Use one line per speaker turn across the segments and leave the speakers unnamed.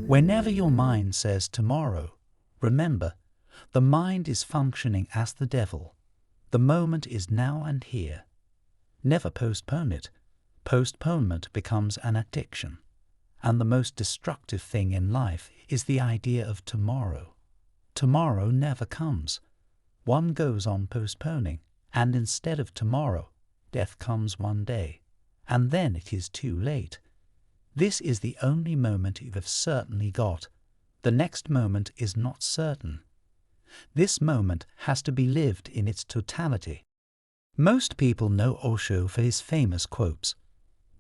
Whenever your mind says tomorrow, remember, the mind is functioning as the devil. The moment is now and here. Never postpone it. Postponement becomes an addiction. And the most destructive thing in life is the idea of tomorrow. Tomorrow never comes. One goes on postponing, and instead of tomorrow, death comes one day, and then it is too late. This is the only moment you have certainly got. The next moment is not certain. This moment has to be lived in its totality. Most people know Osho for his famous quotes,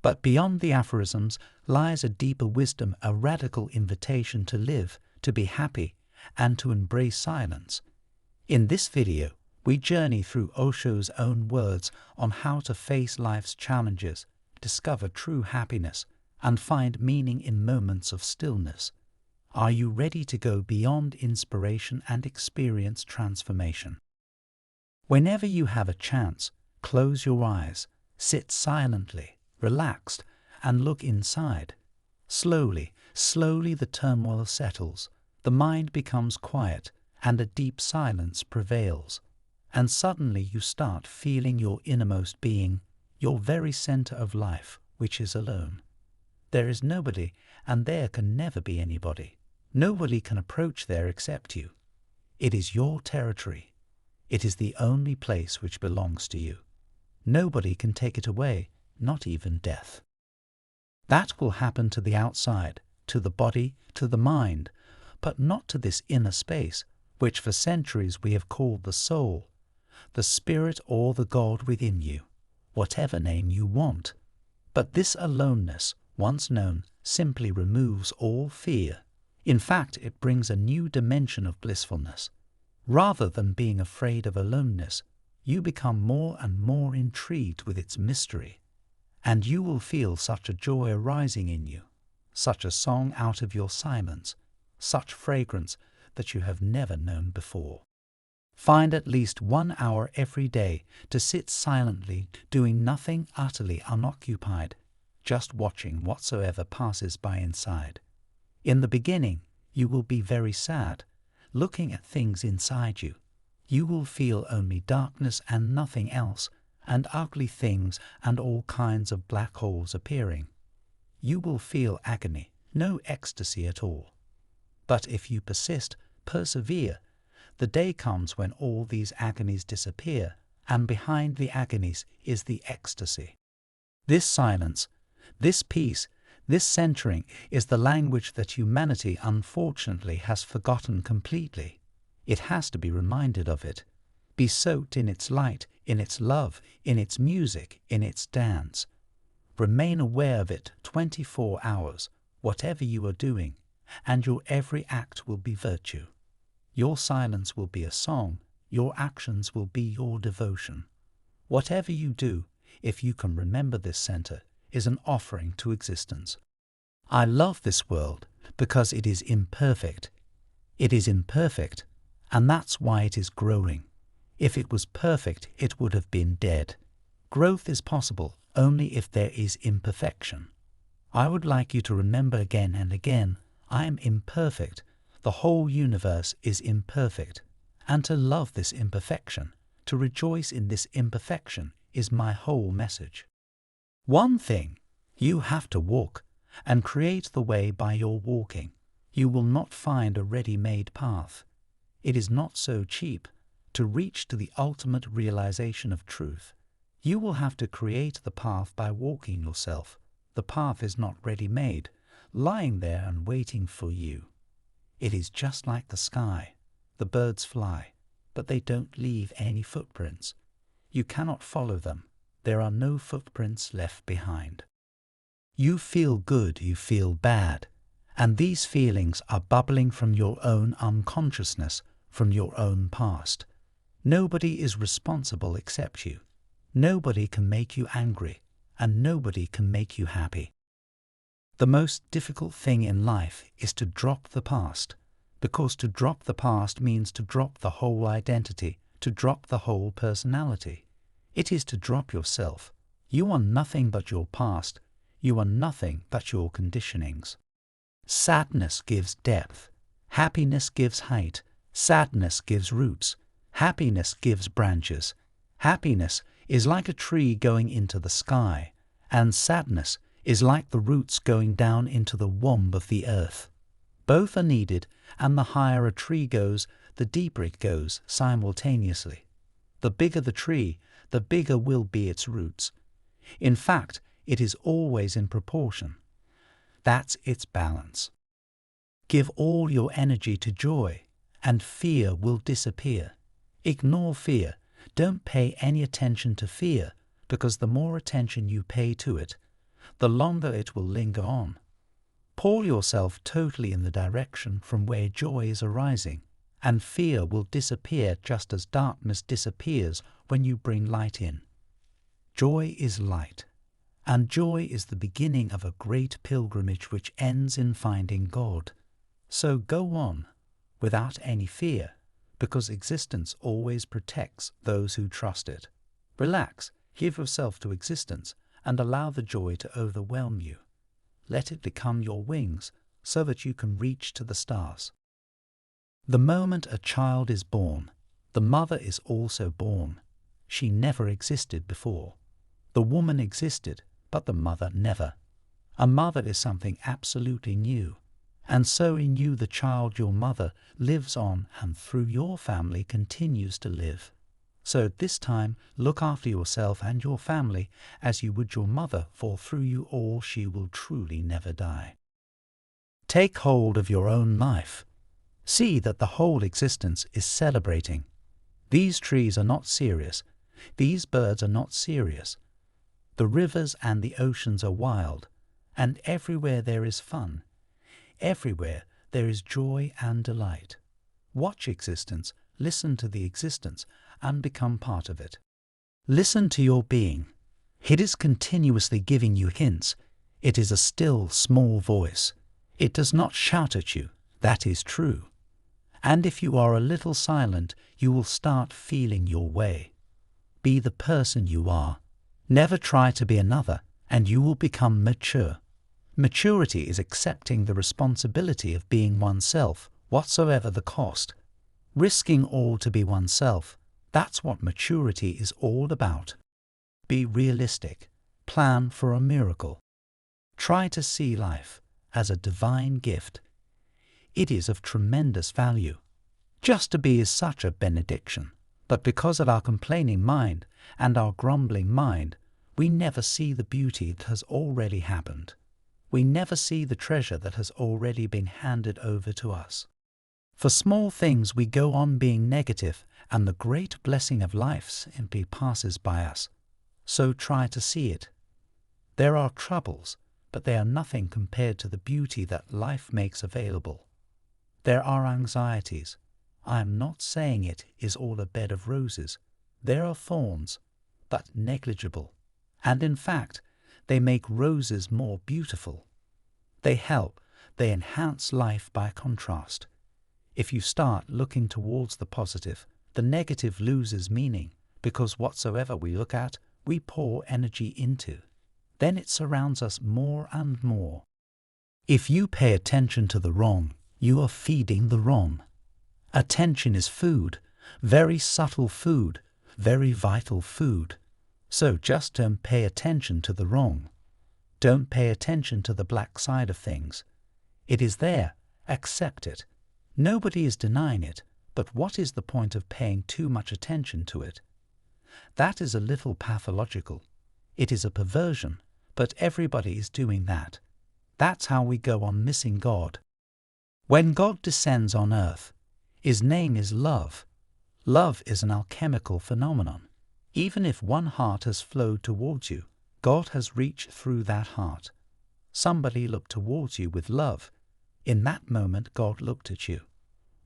but beyond the aphorisms lies a deeper wisdom, a radical invitation to live, to be happy, and to embrace silence. In this video, we journey through Osho's own words on how to face life's challenges, discover true happiness, and find meaning in moments of stillness. Are you ready to go beyond inspiration and experience transformation? Whenever you have a chance, close your eyes, sit silently, relaxed, and look inside. Slowly, slowly the turmoil settles, the mind becomes quiet, and a deep silence prevails. And suddenly you start feeling your innermost being, your very center of life, which is alone. There is nobody, and there can never be anybody. Nobody can approach there except you. It is your territory. It is the only place which belongs to you. Nobody can take it away, not even death. That will happen to the outside, to the body, to the mind, but not to this inner space, which for centuries we have called the soul, the spirit or the God within you, whatever name you want. But this aloneness, once known, simply removes all fear. In fact, it brings a new dimension of blissfulness. Rather than being afraid of aloneness, you become more and more intrigued with its mystery, and you will feel such a joy arising in you, such a song out of your silence, such fragrance that you have never known before. Find at least 1 hour every day to sit silently, doing nothing, utterly unoccupied, just watching whatsoever passes by inside. In the beginning, you will be very sad, looking at things inside you. You will feel only darkness and nothing else, and ugly things and all kinds of black holes appearing. You will feel agony, no ecstasy at all. But if you persist, persevere, the day comes when all these agonies disappear, and behind the agonies is the ecstasy. This silence, this peace, this centering is the language that humanity unfortunately has forgotten completely. It has to be reminded of it, be soaked in its light, in its love, in its music, in its dance. Remain aware of it 24 hours, whatever you are doing, and your every act will be virtue. Your silence will be a song, your actions will be your devotion. Whatever you do, if you can remember this center, is an offering to existence. I love this world because it is imperfect. It is imperfect, and that's why it is growing. If it was perfect, it would have been dead. Growth is possible only if there is imperfection. I would like you to remember again and again, I am imperfect. The whole universe is imperfect. And to love this imperfection, to rejoice in this imperfection, is my whole message. One thing, you have to walk, and create the way by your walking. You will not find a ready-made path. It is not so cheap to reach to the ultimate realization of truth. You will have to create the path by walking yourself. The path is not ready-made, lying there and waiting for you. It is just like the sky. The birds fly, but they don't leave any footprints. You cannot follow them. There are no footprints left behind. You feel good, you feel bad, and these feelings are bubbling from your own unconsciousness, from your own past. Nobody is responsible except you. Nobody can make you angry, and nobody can make you happy. The most difficult thing in life is to drop the past, because to drop the past means to drop the whole identity, to drop the whole personality. It is to drop yourself. You are nothing but your past. You are nothing but your conditionings. Sadness gives depth. Happiness gives height. Sadness gives roots. Happiness gives branches. Happiness is like a tree going into the sky, and sadness is like the roots going down into the womb of the earth. Both are needed, and the higher a tree goes, the deeper it goes simultaneously. The bigger the tree, the bigger will be its roots. In fact, it is always in proportion. That's its balance. Give all your energy to joy, and fear will disappear. Ignore fear. Don't pay any attention to fear, because the more attention you pay to it, the longer it will linger on. Pour yourself totally in the direction from where joy is arising, and fear will disappear just as darkness disappears when you bring light in. Joy is light, and joy is the beginning of a great pilgrimage which ends in finding God. So go on, without any fear, because existence always protects those who trust it. Relax, give yourself to existence, and allow the joy to overwhelm you. Let it become your wings, so that you can reach to the stars. The moment a child is born, the mother is also born. She never existed before. The woman existed, but the mother never. A mother is something absolutely new. And so in you the child, your mother, lives on and through your family continues to live. So at this time, look after yourself and your family as you would your mother, for through you all she will truly never die. Take hold of your own life. See that the whole existence is celebrating. These trees are not serious. These birds are not serious. The rivers and the oceans are wild, and everywhere there is fun. Everywhere there is joy and delight. Watch existence, listen to the existence, and become part of it. Listen to your being. It is continuously giving you hints. It is a still, small voice. It does not shout at you. That is true. And if you are a little silent, you will start feeling your way. Be the person you are. Never try to be another, and you will become mature. Maturity is accepting the responsibility of being oneself, whatsoever the cost. Risking all to be oneself, that's what maturity is all about. Be realistic. Plan for a miracle. Try to see life as a divine gift. It is of tremendous value. Just to be is such a benediction, but because of our complaining mind and our grumbling mind, we never see the beauty that has already happened. We never see the treasure that has already been handed over to us. For small things we go on being negative, and the great blessing of life simply passes by us. So try to see it. There are troubles, but they are nothing compared to the beauty that life makes available. There are anxieties. I am not saying it is all a bed of roses. There are thorns, but negligible. And in fact, they make roses more beautiful. They help, they enhance life by contrast. If you start looking towards the positive, the negative loses meaning, because whatsoever we look at, we pour energy into. Then it surrounds us more and more. If you pay attention to the wrong, you are feeding the wrong. Attention is food, very subtle food, very vital food. So just don't pay attention to the wrong. Don't pay attention to the black side of things. It is there. Accept it. Nobody is denying it, but what is the point of paying too much attention to it? That is a little pathological. It is a perversion, but everybody is doing that. That's how we go on missing God. When God descends on earth, His name is love. Love is an alchemical phenomenon. Even if one heart has flowed towards you, God has reached through that heart. Somebody looked towards you with love. In that moment God looked at you.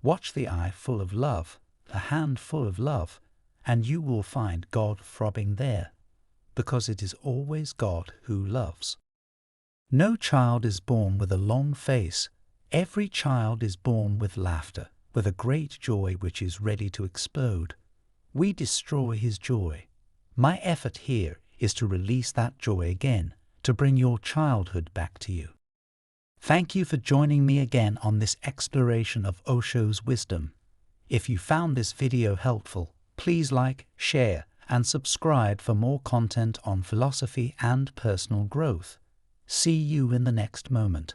Watch the eye full of love, the hand full of love, and you will find God throbbing there, because it is always God who loves. No child is born with a long face. Every child is born with laughter, with a great joy which is ready to explode. We destroy his joy. My effort here is to release that joy again, to bring your childhood back to you. Thank you for joining me again on this exploration of Osho's wisdom. If you found this video helpful, please like, share, and subscribe for more content on philosophy and personal growth. See you in the next moment.